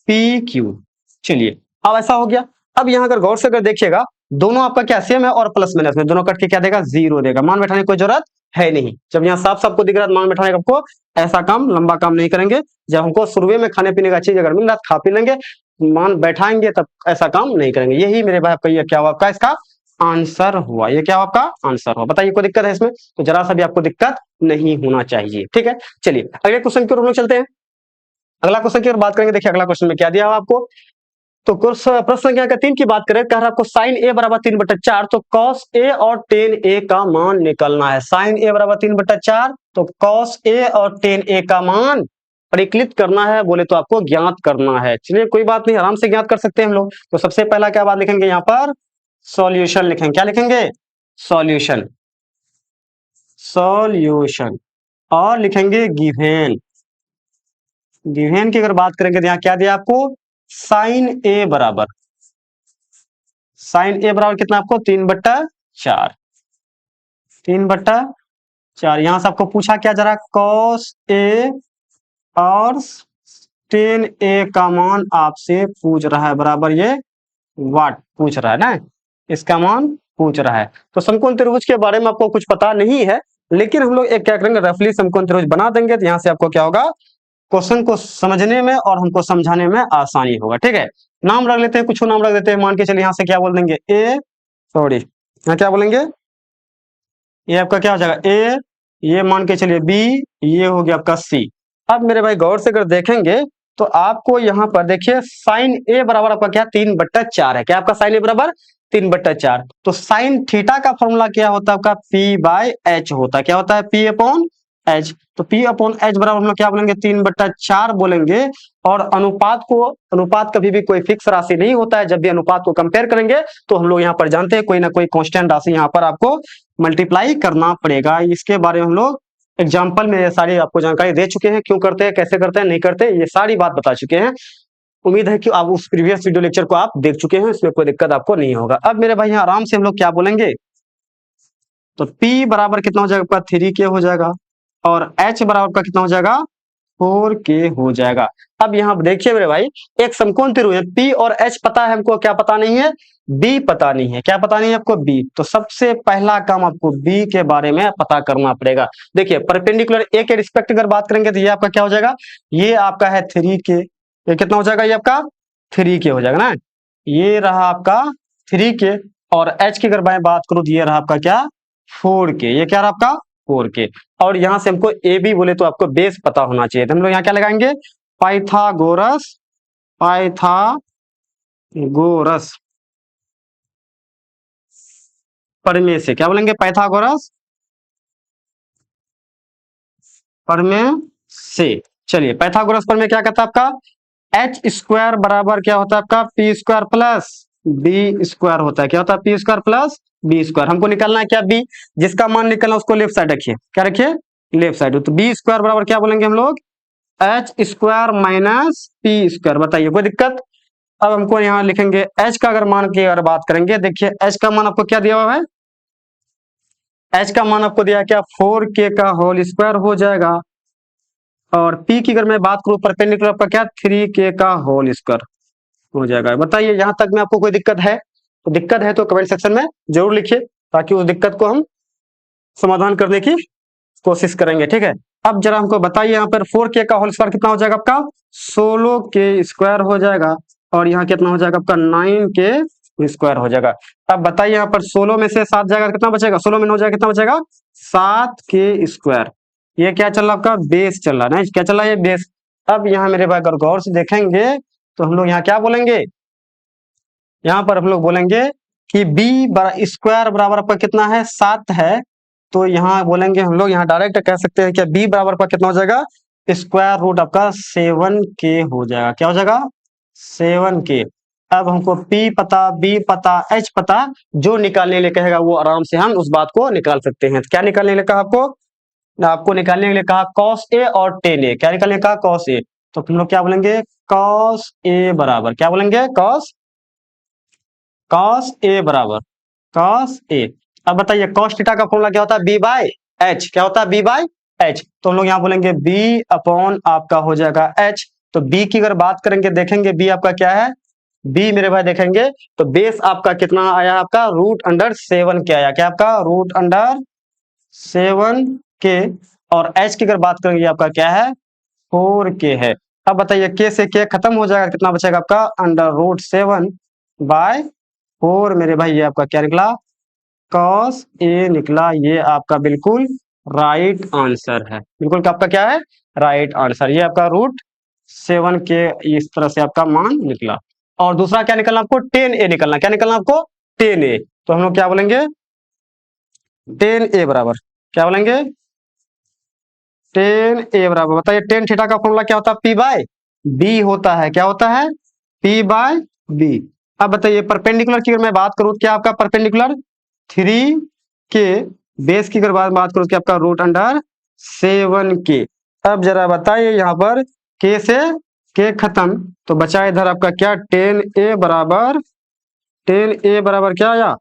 पी क्यू। चलिए अब ऐसा हो गया। अब यहाँ अगर गौर से अगर देखिएगा, दोनों आपका क्या सेम है, और प्लस माइनस में दोनों कट के क्या देगा, 0 देगा। मान बैठाने की कोई जरूरत है नहीं। जब यहाँ साफ सबको दिख रहा है मान बैठाने का, आपको ऐसा काम लंबा काम नहीं करेंगे। जब हमको शुरू में खाने पीने का चीज अगर मिल रहा है खा पी लेंगे, मान बैठाएंगे तब ऐसा काम नहीं करेंगे। यही मेरे भाई आपका ये क्या हुआ, आपका इसका आंसर हुआ। ये क्या हुआ, आपका आंसर हुआ। बताइए कोई दिक्कत है इसमें, तो जरा सा भी आपको दिक्कत नहीं होना चाहिए, ठीक है। चलिए अगले क्वेश्चन की ओर हम लोग चलते हैं। अगला क्वेश्चन की ओर बात करेंगे। देखिए अगला क्वेश्चन में क्या दिया हुआ आपको, तो प्रश्न संख्या 3 की बात करें, कह रहा है आपको साइन ए बराबर 3/4, तो कॉस ए और टेन ए का मान निकलना है। साइन ए बराबर 3/4, तो कॉस ए और टेन ए का मान परिकलित करना है, बोले तो आपको ज्ञात करना है। चलिए कोई बात नहीं, आराम से ज्ञात कर सकते हैं हम लोग। तो सबसे पहला क्या बात लिखेंगे, यहाँ पर सॉल्यूशन लिखेंगे। क्या लिखेंगे, सॉल्यूशन। और लिखेंगे गिवेन। गिवेन की अगर बात करेंगे तो यहाँ क्या दिया आपको, साइन ए बराबर कितना आपको, 3/4। 3/4। यहाँ से आपको पूछा क्या, जरा कॉस ए और टेन ए का मान आपसे पूछ रहा है, बराबर ये वाट पूछ रहा है ना, इसका मान पूछ रहा है। तो समकोण त्रिभुज के बारे में आपको कुछ पता नहीं है, लेकिन हम लोग एक क्या करेंगे, रफली समकोण त्रिभुज बना देंगे। तो यहाँ से आपको क्या होगा, क्वेश्चन को समझने में और हमको समझाने में आसानी होगा, ठीक है। नाम रख लेते हैं, कुछ नाम रख देते हैं। मान के चलिए यहाँ से क्या बोल देंगे, यहाँ क्या बोलेंगे, ये आपका क्या हो जाएगा ए, ये मान के चलिए बी, ये हो गया आपका सी। अब मेरे भाई गौर से अगर देखेंगे तो आपको यहाँ पर देखिए साइन ए बराबर आपका क्या, 3/4 है। क्या आपका साइन ए बराबर 3/4। तो साइन थीटा का फॉर्मूला क्या होता है आपका, पी बाय एच होता है। क्या होता है, पी अपॉन एच। तो पी अपॉन एच बराबर हम लोग क्या बोलेंगे, 3/4 बोलेंगे। और अनुपात कभी भी कोई फिक्स राशि नहीं होता है। जब भी अनुपात को कंपेयर करेंगे तो हम लोग यहाँ पर जानते हैं कोई ना कोई कांस्टेंट राशि यहाँ पर आपको मल्टीप्लाई करना पड़ेगा। इसके बारे में हम लोग एग्जाम्पल में ये सारी आपको जानकारी दे चुके हैं, क्यों करते हैं, कैसे करते हैं, नहीं करते, ये सारी बात बता चुके हैं। उम्मीद है कि आप उस प्रीवियस वीडियो लेक्चर को आप देख चुके हैं, इसमें कोई दिक्कत आपको नहीं होगा। अब मेरे भाई यहाँ आराम से हम लोग क्या बोलेंगे, तो P बराबर कितना हो जाएगा आपका, 3K हो जाएगा, और H बराबर का कितना हो जाएगा, 4k हो जाएगा। अब यहाँ देखिए मेरे भाई, एक समकोण त्रिभुज है, P और H पता है हमको, क्या पता नहीं है? B पता नहीं है। क्या पता नहीं है आपको? B। तो सबसे पहला काम आपको B के बारे में पता करना पड़ेगा। देखिए परपेंडिकुलर A के रिस्पेक्ट अगर बात करेंगे तो ये आपका क्या हो जाएगा? ये आपका है 3k। ये कितना हो जाएगा? ये आपका 3k हो जाएगा ना। ये रहा आपका 3k, और H की अगर मैं बात करूं तो ये रहा आपका क्या? 4k। ये क्या रहा आपका? 4k। और यहां से हमको ए बी बोले तो आपको बेस पता होना चाहिए, तो हम लोग यहाँ क्या लगाएंगे? पाइथागोरस। पाइथागोरस प्रमेय से क्या बोलेंगे? पाइथागोरस प्रमेय से। चलिए, पाइथागोरस प्रमेय क्या कहता है आपका? एच स्क्वायर बराबर क्या होता है आपका? P square plus B square होता है। क्या होता है? P square plus B square. हमको निकालना है क्या? बी। जिसका मान निकालना उसको लेफ्ट साइड रखिए। क्या रखिए? Left side. तो बी स्क्वायर बराबर क्या बोलेंगे हम लोग? H square minus P square. बताइए कोई दिक्कत? अब हमको यहाँ लिखेंगे एच का अगर मान की अगर बात करेंगे, देखिए एच का मान आपको क्या दिया हुआ है? एच का मान आपको दिया क्या? 4k का होल स्क्वायर हो जाएगा। और पी की अगर मैं बात करूं परपेंडिकुलर आपका क्या? 3k का होल स्क्वायर हो जाएगा। बताइए यहाँ तक में आपको कोई दिक्कत है? तो दिक्कत है तो कमेंट सेक्शन में जरूर लिखिए, ताकि उस दिक्कत को हम समाधान करने की कोशिश करेंगे। ठीक है, अब जरा हमको बताइए यहाँ पर 4k का होल स्क्वायर कितना हो जाएगा आपका? 16k स्क्वायर हो जाएगा। और यहाँ कितना हो जाएगा आपका? 9k स्क्वायर हो जाएगा। अब बताइए यहाँ पर 16 में से 7 जाएगा, कितना बचेगा? 16 में 9 जाएगा, कितना बचेगा? 7k square. ये क्या चल रहा आपका? बेस चल रहा है ना। क्या चल रहा है? ये बेस। अब यहाँ मेरे भाई अगर गौर से देखेंगे तो हम लोग यहाँ क्या बोलेंगे? यहाँ पर हम लोग बोलेंगे कि बी स्क्वायर बराबर आपका कितना है? 7 है। तो यहाँ बोलेंगे हम लोग, यहाँ डायरेक्ट कह सकते हैं कि बी बराबर आपका कितना हो जाएगा? स्क्वायर रूट आपका 7k हो जाएगा। क्या हो जाएगा? 7k। अब हमको P पता, B पता, H पता, जो निकालने के लिए कहेगा वो आराम से हम उस बात को निकाल सकते हैं। क्या निकालने के लिए कहा आपको? आपको निकालने के लिए कहा cos A और tan A। क्या निकालने का? cos A। तो हम लोग क्या बोलेंगे? cos A बराबर क्या बोलेंगे? cos A बराबर cos A। अब बताइए cos थीटा का फॉर्मूला क्या होता है? b by h। क्या होता है? b by h। तो हम लोग यहाँ बोलेंगे b अपॉन आपका हो जाएगा h। तो b की अगर बात करेंगे, देखेंगे b आपका क्या है? b मेरे भाई देखेंगे तो बेस आपका कितना आया? आपका √7 के आया। क्या आपका? √7 के। और h की अगर बात करेंगे आपका क्या है? 4k है। अब बताइए k से k खत्म हो जाएगा, कितना बचेगा आपका? √7/4 मेरे भाई। ये आपका क्या निकला? cos A निकला। ये आपका बिल्कुल राइट आंसर है। बिल्कुल आपका क्या है? Right answer. ये आपका √7 के इस तरह से आपका मान निकला। और दूसरा क्या निकलना आपको? tan A निकलना। क्या निकलना आपको? tan A। तो हम लोग क्या बोलेंगे? tan A बराबर क्या बोलेंगे? tan A बराबर, बताइए tan थीटा का फॉर्मूला क्या होता है? P बाय B होता है। क्या होता है? P by B। अब बताइए परपेंडिकुलर की अगर मैं बात करूं, क्या आपका परपेंडिकुलर 3k, बेस की अगर बात करूं, क्या आपका √7k। अब जरा बताइए यहाँ पर k से k खत्म, तो बचा इधर आपका क्या? tan A बराबर क्या आया?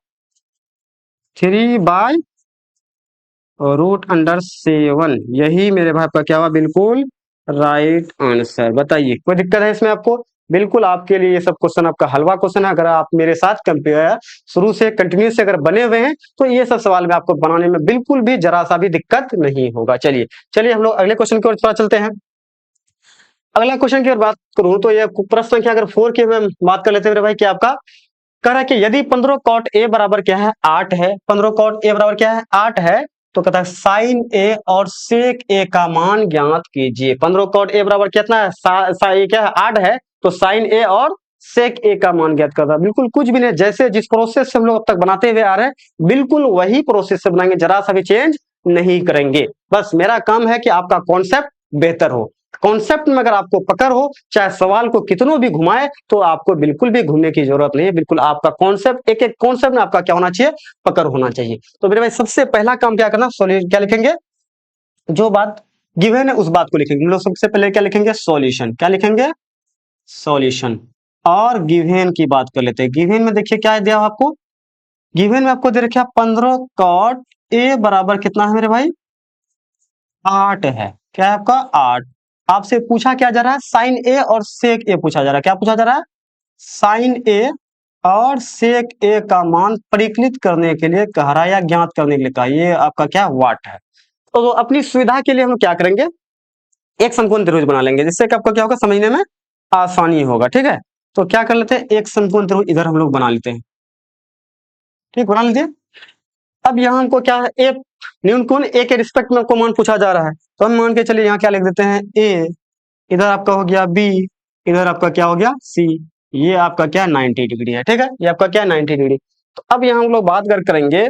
3/√7। यही मेरे भाई का क्या हुआ? बिल्कुल राइट आंसर। बताइए कोई दिक्कत है इसमें आपको? बिल्कुल आपके लिए ये सब क्वेश्चन आपका हलवा क्वेश्चन है। अगर आप मेरे साथ कंपेयर शुरू से कंटिन्यू से अगर बने हुए हैं तो ये सब सवाल में आपको बनाने में बिल्कुल भी जरा सा भी दिक्कत नहीं होगा। चलिए चलिए हम लोग अगले क्वेश्चन की ओर थोड़ा चलते हैं। अगला क्वेश्चन की अगर बात करूं तो ये प्रश्न संख्या अगर 4 की में बात कर लेते हैं मेरे भाई। क्या आपका कह रहा है कि यदि 15 cot A बराबर क्या है? 8 है। 15 cot A बराबर क्या है? 8 है। तो कहता है साइन A और सेक A का मान ज्ञात कीजिए। 15 cot A बराबर कितना है? ये क्या है? 8 है। तो साइन A और सेक A का मान ज्ञात करता है। बिल्कुल कुछ भी नहीं, जैसे जिस प्रोसेस से हम लोग अब तक बनाते हुए आ रहे हैं बिल्कुल वही प्रोसेस से बनाएंगे, जरा सा भी चेंज नहीं करेंगे। बस मेरा काम है कि आपका कॉन्सेप्ट बेहतर हो। कॉन्सेप्ट में अगर आपको पकड़ हो, चाहे सवाल को कितनों भी घुमाए, तो आपको बिल्कुल भी घूमने की जरूरत नहीं है। बिल्कुल आपका कॉन्सेप्ट, एक एक कॉन्सेप्ट में आपका क्या होना चाहिए? पकड़ होना चाहिए। तो मेरे भाई सबसे पहला काम क्या करना? सॉल्यूशन क्या लिखेंगे? जो बात गिवन है उस बात को लिखेंगे। हम लोग सबसे पहले क्या लिखेंगे? सॉल्यूशन। क्या लिखेंगे? सॉल्यूशन। और गिवन की बात कर लेते हैं। गिवन में देखिए क्या दिया आपको? गिवन में आपको दे रखा 15 cot A बराबर कितना है मेरे भाई? 8 है। क्या है आपका? 8। आपसे पूछा क्या जा रहा है, साइन ए और सेक ए पूछा जा रहा है। क्या पूछा जा रहा है, साइन ए और सेक ए का मान परिकलित करने के लिए कह रहा है या ज्ञात करने के लिए कहा। ये आपका क्या वाट है। तो अपनी सुविधा के लिए हम क्या करेंगे, एक समकोण त्रिभुज बना लेंगे, जिससे कि आपको क्या होगा, समझने में आसानी होगा। ठीक है, तो क्या कर लेते हैं, एक समकोण त्रिभुज इधर हम लोग बना लेते हैं। ठीक, बना लीजिए। अब यहाँ हमको क्या है, ए न्यून कोण ए के रिस्पेक्ट में आपको मान पूछा जा रहा है, तो हम मान के चलिए यहाँ क्या लिख देते हैं, ए, इधर आपका हो गया बी, इधर आपका क्या हो गया सी। ये आपका क्या 90 डिग्री है। ठीक है, ये आपका क्या 90 डिग्री। तो अब यहाँ हम लोग बात करेंगे,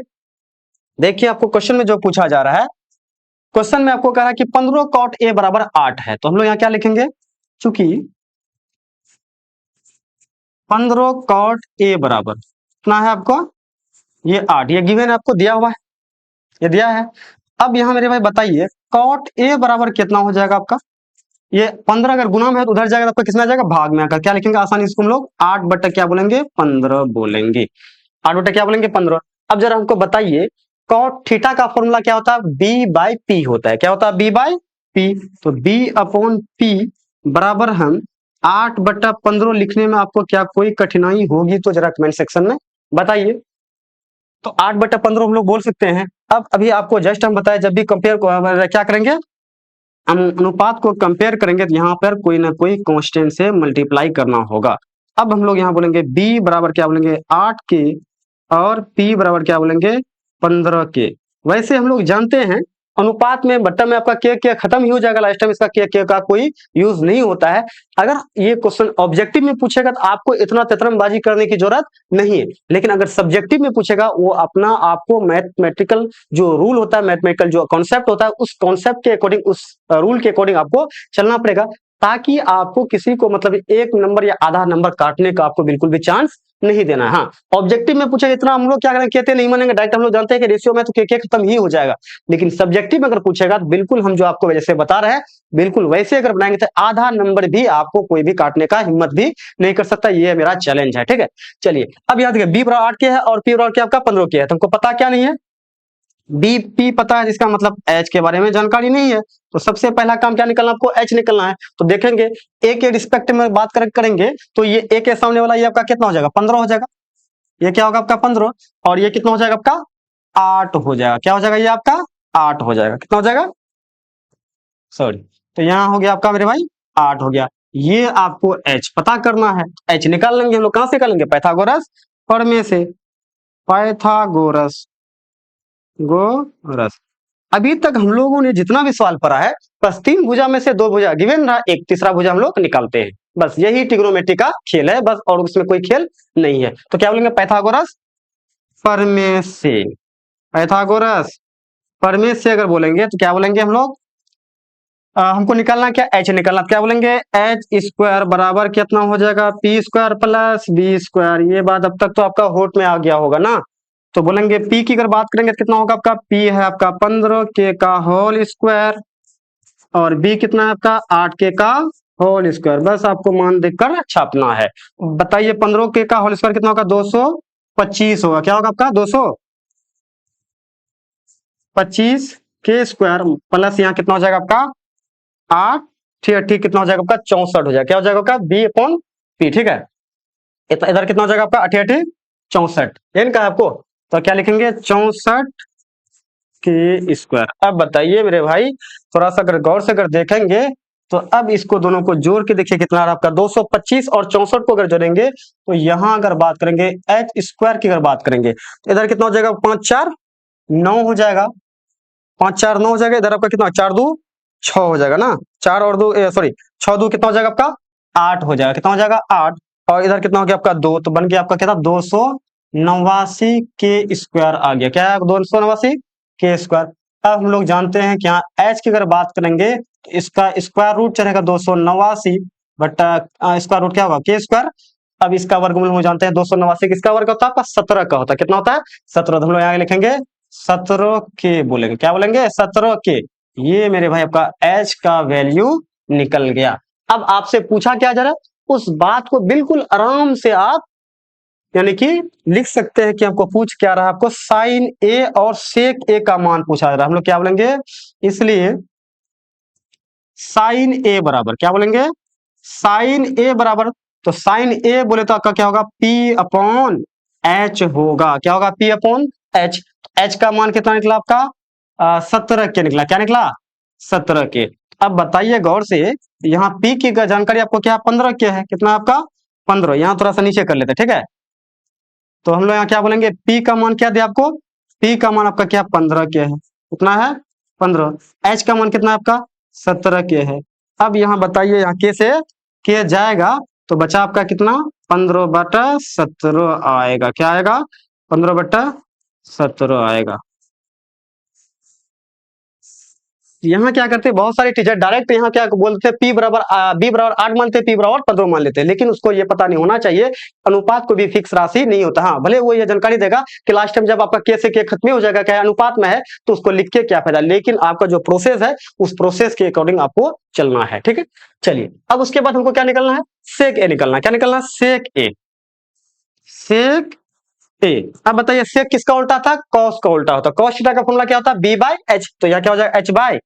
देखिए आपको क्वेश्चन में जो पूछा जा रहा है, क्वेश्चन में आपको कह रहा है कि 15 cot a बराबर 8 है। तो हम लोग यहाँ क्या लिखेंगे, चूंकि 15 cot a बराबर कितना है आपको, ये 8, ये गिवन आपको दिया हुआ है, ये दिया है। अब यहाँ मेरे भाई बताइए, cot a बराबर कितना हो जाएगा आपका, ये 15 अगर गुना में है तो उधर जाएगा, आपका कितना जाएगा, भाग में आकर। क्या लिखेंगे आसानी से हम लोग, 8 बटा क्या बोलेंगे, 15 बोलेंगे। 8 बटा क्या बोलेंगे, 15। अब जरा हमको बताइए, cot थीटा का फॉर्मूला क्या होता है, b बाई पी होता है। क्या होता है, b बाई पी। तो b अपॉन पी बराबर हम 8 बटा 15 लिखने में आपको क्या कोई कठिनाई होगी तो जरा कमेंट सेक्शन में बताइए। तो 8 बटा 15 हम लोग बोल सकते हैं। अब अभी आपको जस्ट हम बताए, जब भी कंपेयर क्या करेंगे, हम अनुपात को कंपेयर करेंगे तो यहाँ पर कोई ना कोई कांस्टेंट से मल्टीप्लाई करना होगा। अब हम लोग यहाँ बोलेंगे b बराबर क्या बोलेंगे, 8 के, और p बराबर क्या बोलेंगे, 15 के। वैसे हम लोग जानते हैं अनुपात में बट्टा में आपका के खत्म ही हो जाएगा, लास्ट टाइम इसका के का कोई यूज नहीं होता है। अगर ये क्वेश्चन ऑब्जेक्टिव में पूछेगा तो आपको इतना ततरमबाजी करने की जरूरत नहीं है, लेकिन अगर सब्जेक्टिव में पूछेगा, वो अपना आपको मैथमेटिकल जो रूल होता है, मैथमेटिकल जो कॉन्सेप्ट होता है, उस कॉन्सेप्ट के अकॉर्डिंग, उस रूल के अकॉर्डिंग आपको चलना पड़ेगा, ताकि आपको किसी को मतलब एक नंबर या आधा नंबर काटने का आपको बिल्कुल भी चांस नहीं देना है। हाँ, ऑब्जेक्टिव में पूछे इतना हम लोग क्या करेंगे, कहते नहीं मानेंगे, डायरेक्ट हम लोग जानते हैं कि रेशियो में तो के खत्म ही हो जाएगा। लेकिन सब्जेक्टिव में अगर पूछेगा तो बिल्कुल हम जो आपको जैसे बता रहे हैं, बिल्कुल वैसे अगर बनाएंगे तो आधा नंबर भी आपको कोई भी काटने का हिम्मत भी नहीं कर सकता। ये मेरा चैलेंज है। ठीक है, चलिए अब याद रखिए, बी बराबर 8 के है और पी बराबर क्या आपका 15 के है। तुमको पता क्या नहीं है, बी पी पता है, जिसका मतलब एच के बारे में जानकारी नहीं है। तो सबसे पहला काम क्या निकलना, आपको एच निकलना है। तो देखेंगे ए के रिस्पेक्ट में बात करेंगे तो ये ए के सामने वाला ये आपका कितना हो जाएगा, 15 हो जाएगा। ये क्या होगा आपका 15, और ये कितना हो जाएगा आपका 8 हो जाएगा। क्या हो जाएगा, ये आपका 8 हो जाएगा। कितना हो जाएगा, सॉरी, तो यहाँ हो गया आपका मेरे भाई 8 हो गया। ये आपको एच पता करना है। एच निकाल लेंगे हम लोग, कहां से निकालेंगे, पाइथागोरस प्रमेय से। पाइथागोरस गोरस। अभी तक हम लोगों ने जितना भी सवाल पढ़ा है, बस 3 भुजा में से 2 भुजा गिवन रहा, एक तीसरा भुजा हम लोग निकालते हैं। बस यही ट्रिग्नोमेट्री का खेल है बस, और उसमें कोई खेल नहीं है। तो क्या बोलेंगे, पाइथागोरस प्रमेय से। पाइथागोरस प्रमेय से अगर बोलेंगे तो क्या बोलेंगे हम लोग, हमको निकालना क्या, एच निकालना। क्या बोलेंगे, एच स्क्वायर बराबर कितना हो जाएगा, P square plus B square. ये बात अब तक तो आपका होट में आ गया होगा ना। तो बोलेंगे पी की अगर बात करेंगे तो कितना होगा आपका, पी है आपका 15 के का होल स्क्वायर, और बी कितना है आपका 8 के का होल स्क्वायर। बस आपको मान देखकर छापना है। बताइए 15 के का होल स्क्वायर कितना होगा, 225 होगा। क्या होगा आपका 225 के स्क्वायर प्लस यहाँ कितना हो जाएगा आपका 8, ठीक, कितना हो जाएगा आपका 64 हो जाएगा। क्या हो जाएगा आपका बी अपॉन पी। ठीक है, इधर कितना हो जाएगा आपका 88 64, ये कहा आपको। तो क्या लिखेंगे, 64 के स्क्वायर। अब बताइए मेरे भाई, थोड़ा सा अगर गौर से अगर देखेंगे तो अब इसको दोनों को जोड़ के देखिए कितना आ रहा है आपका, 225 और 64 को अगर जोड़ेंगे तो यहाँ अगर बात करेंगे एच स्क्वायर की अगर बात करेंगे तो इधर कितना हो जाएगा, 5 4 9 हो जाएगा। 5 4 9 हो जाएगा। इधर आपका कितना, 4 2 6 हो जाएगा ना। 4 और 2 सॉरी 6 2 कितना हो जाएगा आपका 8 हो जाएगा। कितना हो जाएगा 8, और इधर कितना हो गया आपका 2, तो बन गया आपका कितना 289 के स्क्वायर आ गया। क्या है 289 के स्क्वायर। अब हम लोग जानते हैं कि यहाँ एच की अगर बात करेंगे तो इसका स्क्वायर रूट चलेगा 289 बटा स्क्वायर रूट क्या होगा के स्क्वायर। अब इसका वर्गमूल हम जानते हैं 289 किसका वर्ग होता है आपका 17 का होता है। कितना होता है 17। हम लोग यहाँ लिखेंगे 17 के बोलेंगे। क्या बोलेंगे 17 के। ये मेरे भाई आपका एच का वैल्यू निकल गया। अब आपसे पूछा क्या जा रहा है, उस बात को बिल्कुल आराम से आप यानी कि लिख सकते हैं कि आपको पूछ क्या रहा है, आपको साइन ए और सेक ए का मान पूछा जा रहा है। हम लोग क्या बोलेंगे, इसलिए साइन ए बराबर क्या बोलेंगे, साइन ए बराबर, तो साइन ए बोले तो आपका क्या होगा, पी अपॉन एच होगा, क्या होगा, पी अपॉन एच। एच का मान कितना निकला आपका, 17 के निकला, क्या निकला, 17 के। अब बताइए गौर से, यहाँ पी की जानकारी आपको क्या, 15 के है, कितना आपका 15, यहाँ थोड़ा सा नीचे कर लेते हैं, ठीक है। तो हम लोग यहाँ क्या बोलेंगे, पी का मान क्या दिया आपको, पी का मान आपका क्या 15 के है, कितना है 15। एच का मान कितना है आपका 17 के है। अब यहाँ बताइए, यहाँ के से के जाएगा तो बचा आपका कितना, 15/17 आएगा, क्या आएगा 15/17 आएगा। यहाँ क्या करते हैं बहुत सारे टीचर डायरेक्ट यहाँ क्या बोलते हैं, बी बराबर 8 मानते हैं, पी बराबर 15 मान लेते हैं, लेकिन उसको ये पता नहीं होना चाहिए अनुपात को भी फिक्स राशि नहीं होता। हाँ भले वो ये जानकारी देगा कि लास्ट टाइम जब आपका के से के खत्म हो जाएगा, क्या अनुपात में है तो उसको लिख के क्या फायदा, लेकिन आपका जो प्रोसेस है उस प्रोसेस के अकॉर्डिंग आपको चलना है, ठीक है। चलिए अब उसके बाद हमको क्या निकलना है, सेक ए निकलना है, क्या निकलना है, सेक ए, सेक ए। अब बताइए सेक किसका उल्टा था, कॉस का उल्टा होता, कॉस थीटा का फॉर्मूला क्या होता है, बी बाई एच, तो यह क्या हो जाएगा, एच बाई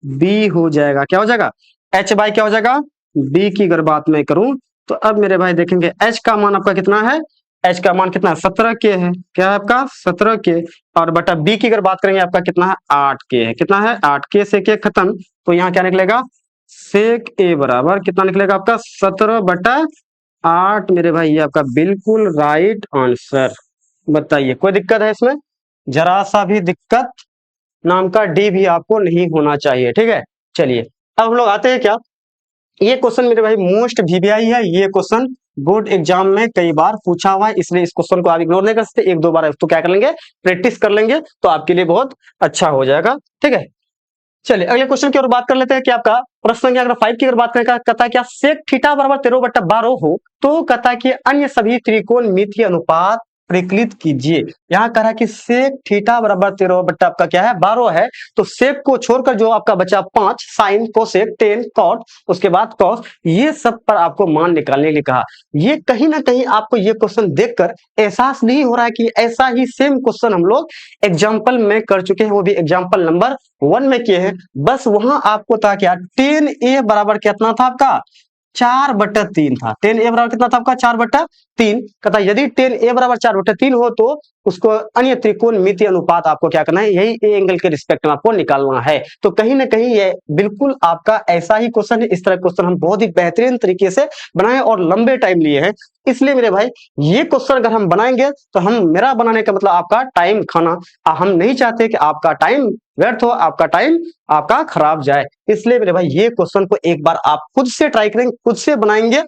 बी हो जाएगा, क्या हो जाएगा, एच बाई क्या हो जाएगा बी की अगर बात मैं करूं तो अब मेरे भाई देखेंगे एच का मान आपका कितना है, एच का मान कितना है 17 के है, क्या है आपका 17 के, और बटा बी की अगर बात करेंगे आपका कितना है 8 के है, कितना है 8 के से के खत्म, तो यहाँ क्या निकलेगा, सेक ए बराबर कितना निकलेगा आपका 17/8 मेरे भाई, ये आपका बिल्कुल राइट आंसर। बताइए कोई दिक्कत है इसमें, जरा सा भी दिक्कत नाम का डी भी आपको नहीं होना चाहिए, ठीक है। चलिए अब हम लोग आते हैं क्या, ये क्वेश्चन मेरे भाई मोस्ट वीवीआई है, ये क्वेश्चन बोर्ड एग्जाम में कई बार पूछा हुआ है, इसलिए इस क्वेश्चन को आप इग्नोर नहीं कर सकते, एक दो बार तो क्या कर लेंगे, प्रैक्टिस कर लेंगे तो आपके लिए बहुत अच्छा हो जाएगा, ठीक है। चलिए अगले क्वेश्चन की ओर बात कर लेते हैं कि आपका प्रश्न संख्या अगर 5 की अगर बात करें, कहता है क्या सेक थीटा बराबर 13/12 हो तो कहता है कि अन्य सभी त्रिकोणमितीय अनुपात परिकलित कीजिए। यहाँ कह रहा है कि सेक थीटा बराबर 13 आपका क्या है 12 है, तो सेक को छोड़कर जो आपका बचा 5, साइन, कोसेक, टेन, कॉट, उसके बाद कॉस, ये सब पर आपको मान निकालने के लिए कहा। ये कहीं ना कहीं आपको ये क्वेश्चन देखकर एहसास नहीं हो रहा है कि ऐसा ही सेम क्वेश्चन हम लोग एग्जाम्पल में कर चुके हैं, वो भी एग्जाम्पल नंबर 1 में किए हैं। बस वहां आपको था क्या, 10a बराबर कितना था आपका 4/3 था, 10a बराबर कितना था आपका 4/3। कहता यदि 10a बराबर 4/3 हो तो उसको अन्य त्रिकोणमितीय अनुपात आपको क्या करना है, यही ए एंगल के रिस्पेक्ट में आपको निकालना है। तो कहीं ना कहीं ये बिल्कुल आपका ऐसा ही क्वेश्चन है, इस तरह क्वेश्चन हम बहुत ही बेहतरीन तरीके से बनाए और लंबे टाइम लिए हैं, इसलिए मेरे भाई ये क्वेश्चन अगर हम बनाएंगे तो हम, मेरा बनाने का मतलब आपका टाइम खाना, हम नहीं चाहते कि आपका टाइम व्यर्थ हो, आपका टाइम आपका खराब जाए, इसलिए मेरे भाई ये क्वेश्चन को एक बार आप खुद से ट्राई करेंगे, खुद से बनाएंगे।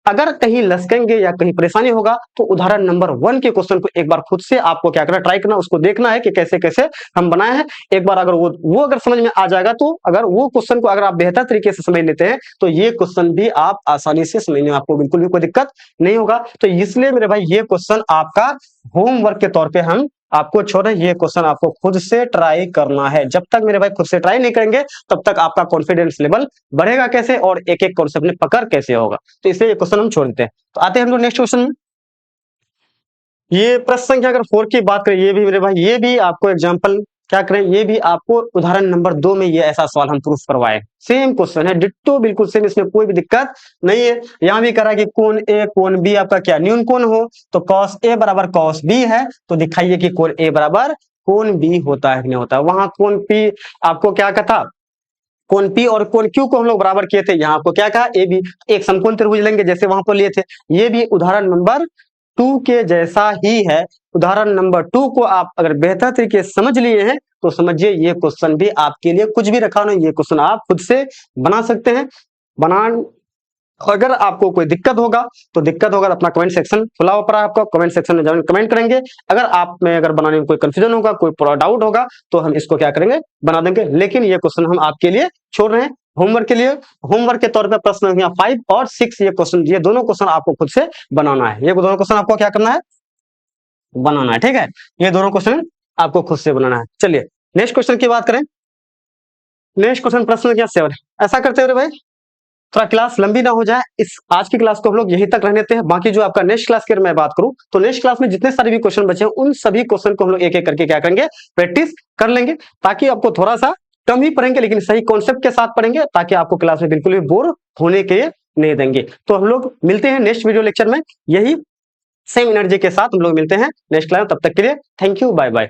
अगर कहीं लसकेंगे या कहीं परेशानी होगा तो उदाहरण नंबर 1 के क्वेश्चन को एक बार खुद से आपको क्या करना, ट्राई करना, उसको देखना है कि कैसे कैसे हम बनाए हैं। एक बार अगर वो अगर समझ में आ जाएगा, तो अगर वो क्वेश्चन को अगर आप बेहतर तरीके से समझ लेते हैं तो ये क्वेश्चन भी आप आसानी से समझने में आपको बिल्कुल भी कोई दिक्कत नहीं होगा। तो इसलिए मेरे भाई ये क्वेश्चन आपका होमवर्क के तौर पर हम आपको छोड़ रहे, ये क्वेश्चन आपको खुद से ट्राई करना है। जब तक मेरे भाई खुद से ट्राई नहीं करेंगे तब तक आपका कॉन्फिडेंस लेवल बढ़ेगा कैसे और एक एक कॉन्सेप्ट में पकड़ कैसे होगा, तो इसलिए ये क्वेश्चन हम छोड़ देते हैं। तो आते हैं हम लोग नेक्स्ट क्वेश्चन में। ये प्रश्न संख्या अगर 4 की बात करें, ये भी मेरे भाई ये भी आपको एग्जांपल क्या करें, ये भी आपको उदाहरण नंबर 2 में ये ऐसा सवाल हम प्रूफ करवाए, सेम क्वेश्चन है, डिट्टो बिल्कुल सेम, इसमें कोई भी दिक्कत नहीं है। यहाँ भी कह रहा है कि कोण ए कोण बी आपका क्या न्यून कोण हो, तो कॉस ए बराबर कॉस बी है, तो दिखाइए कि कोण ए बराबर कोण बी होता है कि नहीं होता। वहां कोण पी आपको क्या कहता, कोण पी और कोण क्यू को हम लोग बराबर किए थे, यहाँ आपको क्या कहा ए बी, एक समकोण त्रिभुज लेंगे जैसे वहां पर लिए थे। ये भी उदाहरण नंबर 2 के जैसा ही है। उदाहरण नंबर 2 को आप अगर बेहतर तरीके से समझ लिए हैं तो समझिए ये क्वेश्चन भी आपके लिए कुछ भी रखा नहीं, ये क्वेश्चन आप खुद से बना सकते हैं। बना, अगर आपको कोई दिक्कत होगा तो अपना कमेंट सेक्शन खुला हुआ पड़ा है आपका, कमेंट सेक्शन में जाकर कमेंट करेंगे। अगर आप में अगर बनाने में कोई कंफ्यूजन होगा, कोई डाउट होगा तो हम इसको क्या करेंगे, बना देंगे। लेकिन ये क्वेश्चन हम आपके लिए छोड़ रहे हैं होमवर्क के लिए, होमवर्क के तौर पे प्रश्न संख्या 5 और 6 ये क्वेश्चन, ये दोनों क्वेश्चन आपको खुद से बनाना है, ये दोनों क्वेश्चन आपको क्या करना है, बनाना है, ठीक है। ये दोनों क्वेश्चन आपको खुद से बनाना है। चलिए नेक्स्ट क्वेश्चन की बात करें, नेक्स्ट क्वेश्चन प्रश्न संख्या 7। ऐसा करते हुए भाई थोड़ा क्लास लंबी ना हो जाए, इस आज की क्लास को हम लोग यहीं तक रहने देते हैं। बाकी जो आपका नेक्स्ट क्लास की मैं बात करूं तो नेक्स्ट क्लास में जितने सारे भी क्वेश्चन बचे हैं उन सभी क्वेश्चन को हम लोग एक एक करके क्या करेंगे, प्रैक्टिस कर लेंगे, ताकि आपको थोड़ा सा कम ही पढ़ेंगे लेकिन सही कॉन्सेप्ट के साथ पढ़ेंगे, ताकि आपको क्लास में बिल्कुल भी बोर होने के नहीं देंगे। तो हम लोग मिलते हैं नेक्स्ट वीडियो लेक्चर में, यही सेम एनर्जी के साथ हम लोग मिलते हैं नेक्स्ट क्लास। तब तक के लिए थैंक यू, बाय बाय।